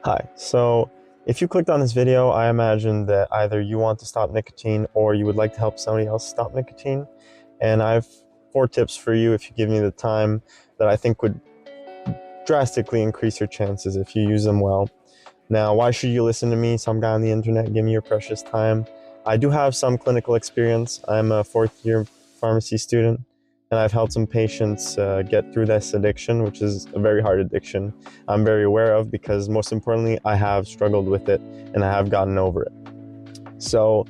Hi, so if you clicked on this video, I imagine that either you want to stop nicotine or you would like to help somebody else stop nicotine. And I have 4 tips for you if you give me the time that I think would drastically increase your chances if you use them well. Now, why should you listen to me, some guy on the internet? Give me your precious time. I do have some clinical experience. I'm a 4th-year pharmacy student, and I've helped some patients get through this addiction, which is a very hard addiction I'm very aware of because, most importantly, I have struggled with it and I have gotten over it. So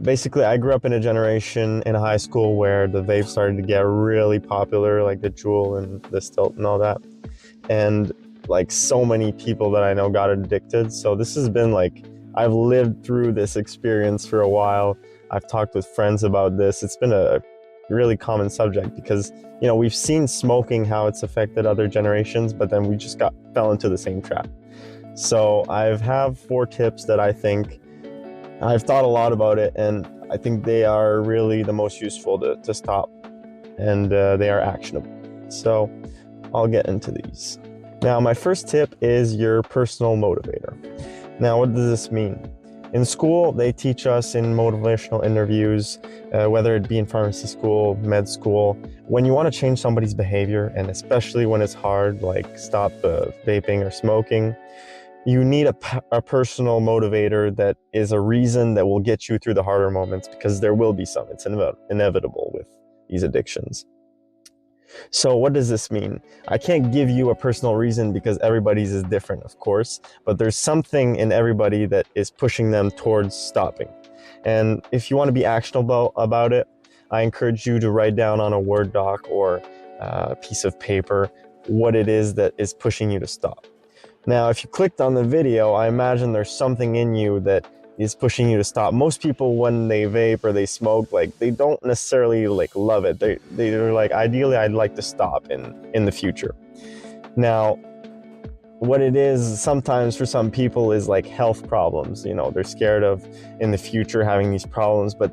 basically, I grew up in a generation in high school where the vape started to get really popular, like the Juul and the Stilt and all that. And like so many people that I know got addicted. So this has been like, I've lived through this experience for a while. I've talked with friends about this. It's been a really common subject because, you know, we've seen smoking, how it's affected other generations, but then we just fell into the same trap. So I have 4 tips that I think I've thought a lot about it, and I think they are really the most useful to stop, and they are actionable. So I'll get into these. Now, my first tip is your personal motivator. Now, what does this mean? In school, they teach us in motivational interviews, whether it be in pharmacy school, med school, when you want to change somebody's behavior, and especially when it's hard, like stop vaping or smoking, you need a personal motivator that is a reason that will get you through the harder moments, because there will be some. It's inevitable with these addictions. So what does this mean? I can't give you a personal reason because everybody's is different, of course, but there's something in everybody that is pushing them towards stopping. And if you want to be actionable about it, I encourage you to write down on a Word doc or a piece of paper what it is that is pushing you to stop. Now, if you clicked on the video, I imagine there's something in you that is pushing you to stop. Most people, when they vape or they smoke, like, they don't necessarily like love it. They're like, ideally, I'd like to stop in the future. Now, what it is sometimes for some people is like health problems. You know, they're scared of in the future having these problems. But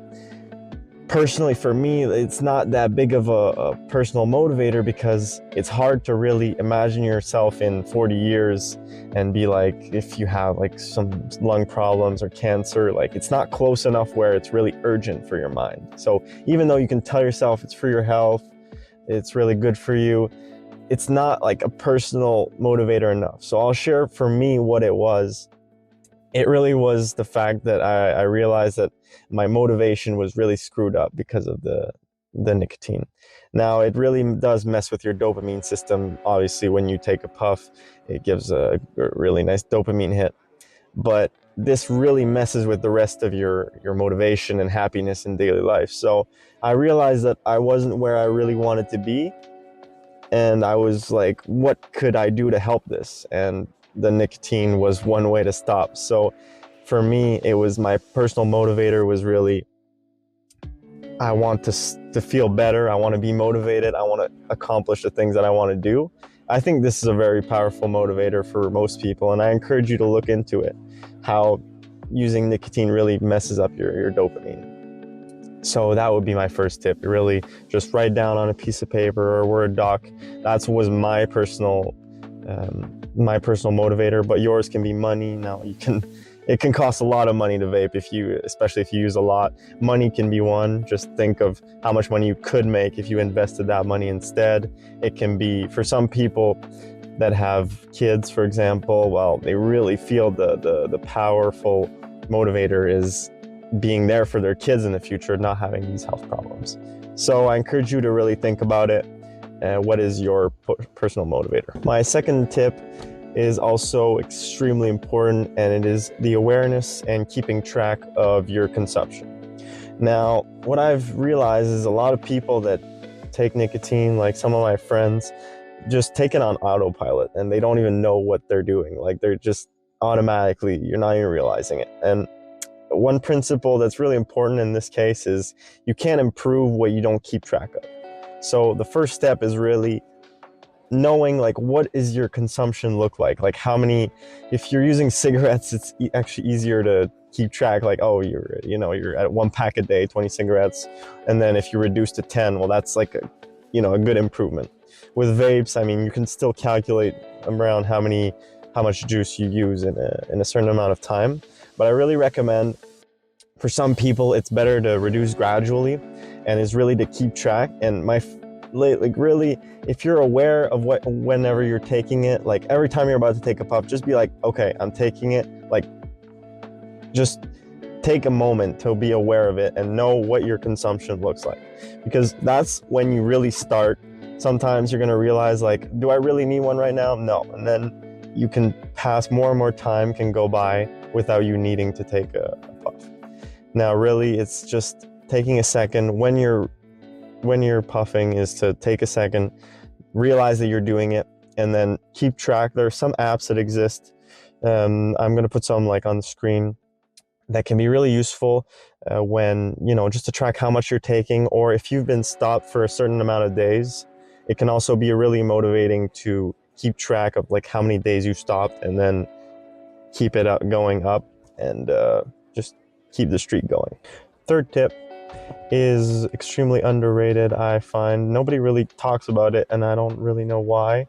personally, for me, it's not that big of a personal motivator because it's hard to really imagine yourself in 40 years and be like, if you have like some lung problems or cancer, like it's not close enough where it's really urgent for your mind. So even though you can tell yourself it's for your health, it's really good for you, it's not like a personal motivator enough. So I'll share for me what it was. It really was the fact that I realized that my motivation was really screwed up because of the nicotine. Now, it really does mess with your dopamine system. Obviously, when you take a puff, it gives a really nice dopamine hit. But this really messes with the rest of your motivation and happiness in daily life. So I realized that I wasn't where I really wanted to be. And I was like, what could I do to help this? And the nicotine was one way to stop. So for me, it was my personal motivator was really, I want to feel better. I want to be motivated. I want to accomplish the things that I want to do. I think this is a very powerful motivator for most people, and I encourage you to look into it, how using nicotine really messes up your dopamine. So that would be my first tip. Really just write down on a piece of paper or a Word doc. That was my personal motivator, but yours can be money. Now, it can cost a lot of money to vape, especially if you use a lot. Money can be one. Just think of how much money you could make if you invested that money instead. It can be, for some people that have kids, for example, well, they really feel the powerful motivator is being there for their kids in the future, not having these health problems. So I encourage you to really think about it. What is your personal motivator? My second tip is also extremely important, and it is the awareness and keeping track of your consumption. Now, what I've realized is a lot of people that take nicotine, like some of my friends, just take it on autopilot and they don't even know what they're doing. Like they're just automatically, you're not even realizing it. And one principle that's really important in this case is you can't improve what you don't keep track of. So the first step is really knowing, like, what is your consumption look like how many, if you're using cigarettes, it's actually easier to keep track, like, oh, you're at 1 pack a day, 20 cigarettes, and then if you reduce to 10, well, that's like a good improvement. With vapes, I mean, you can still calculate around how many how much juice you use in a certain amount of time. But I really recommend, for some people, it's better to reduce gradually, and is really to keep track. And like really, if you're aware of whenever you're taking it, like every time you're about to take a puff, just be like, okay, I'm taking it. Like, just take a moment to be aware of it and know what your consumption looks like, because that's when you really start. Sometimes you're going to realize, like, do I really need one right now? No. And then you can pass, more and more time can go by without you needing to take a puff. Now, really, it's just taking a second when you're puffing, is to take a second, realize that you're doing it, and then keep track. There are some apps that exist. I'm going to put some like on the screen that can be really useful when, just to track how much you're taking, or if you've been stopped for a certain amount of days. It can also be really motivating to keep track of like how many days you stopped, and then keep it going up, and just keep the streak going. Third tip is extremely underrated, I find. Nobody really talks about it, and I don't really know why.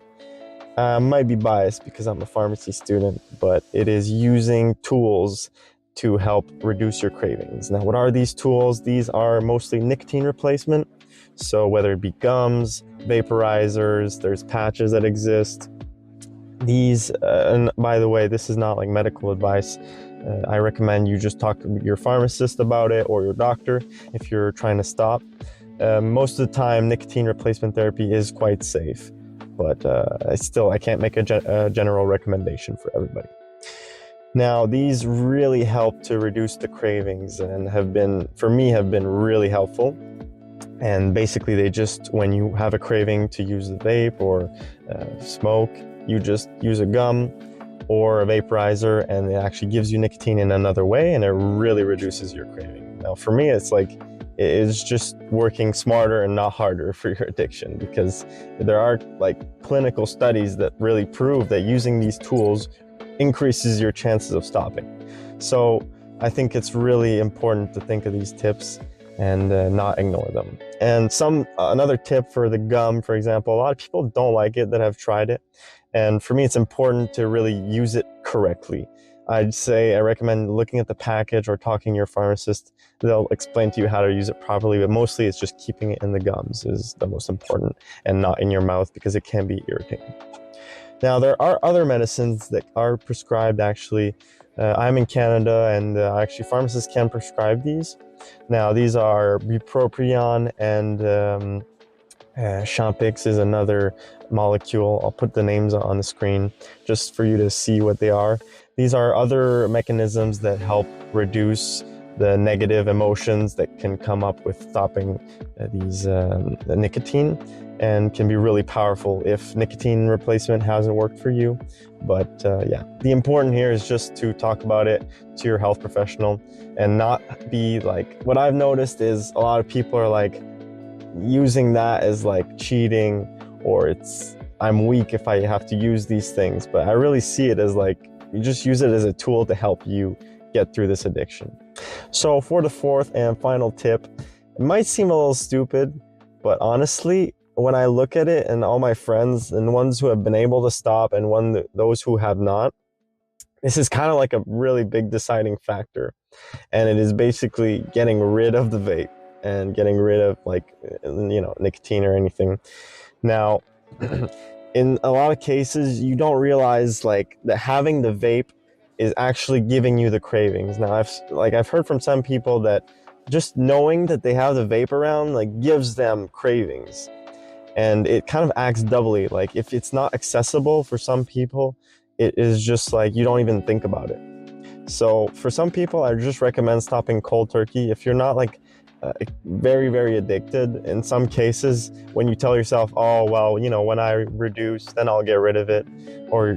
I might be biased because I'm a pharmacy student, but it is using tools to help reduce your cravings. Now, what are these tools? These are mostly nicotine replacement. So whether it be gums, vaporizers, there's patches that exist. These, and by the way, this is not like medical advice. I recommend you just talk to your pharmacist about it, or your doctor, if you're trying to stop. Most of the time, nicotine replacement therapy is quite safe, but I can't make a general recommendation for everybody. Now, these really help to reduce the cravings, and for me, have been really helpful. And basically, they just, when you have a craving to use the vape or smoke, you just use a gum or a vaporizer, and it actually gives you nicotine in another way, and it really reduces your craving. Now, for me, it's like, it's just working smarter and not harder for your addiction, because there are like clinical studies that really prove that using these tools increases your chances of stopping. So I think it's really important to think of these tips and not ignore them. And another tip for the gum, for example, a lot of people don't like it that have tried it. And for me, it's important to really use it correctly. I'd say I recommend looking at the package or talking to your pharmacist. They'll explain to you how to use it properly, but mostly it's just keeping it in the gums is the most important, and not in your mouth, because it can be irritating. Now, there are other medicines that are prescribed, actually. I'm in Canada, and actually pharmacists can prescribe these. Now, these are bupropion, and Champix is another molecule. I'll put the names on the screen just for you to see what they are. These are other mechanisms that help reduce the negative emotions that can come up with stopping the nicotine, and can be really powerful if nicotine replacement hasn't worked for you. But yeah, the important here is just to talk about it to your health professional, and not be like, what I've noticed is a lot of people are like using that as like cheating, or I'm weak if I have to use these things. But I really see it as like, you just use it as a tool to help you get through this addiction. So for the fourth and final tip, it might seem a little stupid, but honestly, when I look at it, and all my friends and ones who have been able to stop and those who have not, this is kind of like a really big deciding factor. And it is basically getting rid of the vape and getting rid of nicotine or anything. Now, in a lot of cases, you don't realize like that having the vape is actually giving you the cravings. Now, I've heard from some people that just knowing that they have the vape around like gives them cravings. And it kind of acts doubly. Like if it's not accessible for some people, it is just like you don't even think about it. So for some people, I just recommend stopping cold turkey. If you're not like very, very addicted, in some cases, when you tell yourself, oh, well, when I reduce, then I'll get rid of it. Or,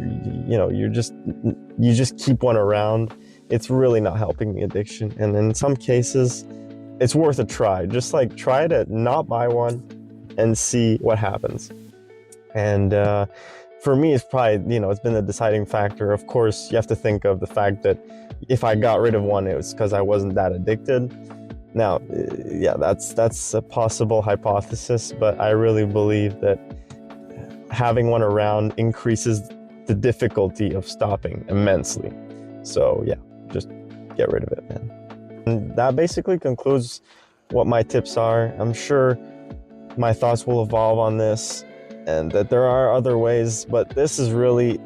you just keep one around. It's really not helping the addiction. And in some cases, it's worth a try. Just like try to not buy one and see what happens. And for me, it's probably, it's been the deciding factor. Of course, you have to think of the fact that if I got rid of one, it was because I wasn't that addicted. Now, yeah, that's a possible hypothesis, but I really believe that having one around increases the difficulty of stopping immensely. So yeah, just get rid of it, man. And that basically concludes what my tips are. I'm sure my thoughts will evolve on this and that there are other ways, but this is really,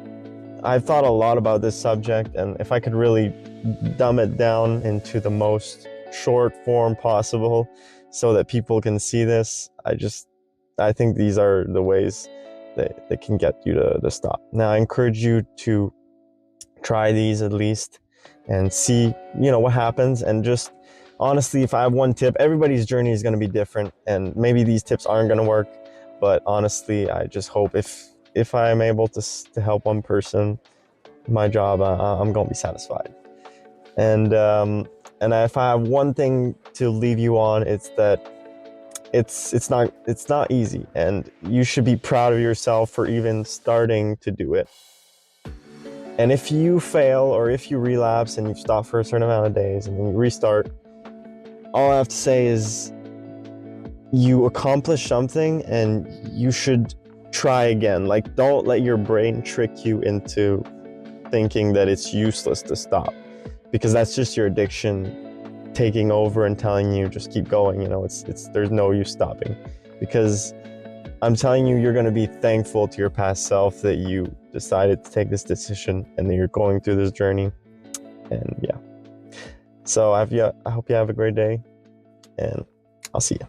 I've thought a lot about this subject, and if I could really dumb it down into the most short form possible so that people can see this, I think these are the ways that can get you to stop. Now, I encourage you to try these at least and see, what happens. And just honestly, if I have one tip, everybody's journey is going to be different, and maybe these tips aren't going to work, but honestly, I just hope if I am able to help one person, my job, I'm going to be satisfied. And if I have one thing to leave you on, it's that it's not easy, and you should be proud of yourself for even starting to do it. And if you fail, or if you relapse and you've stopped for a certain amount of days and then you restart, all I have to say is you accomplished something and you should try again. Like, don't let your brain trick you into thinking that it's useless to stop, because that's just your addiction taking over and telling you just keep going. There's no use stopping, because I'm telling you, you're going to be thankful to your past self that you decided to take this decision and that you're going through this journey. And yeah, so I hope you have a great day, and I'll see you.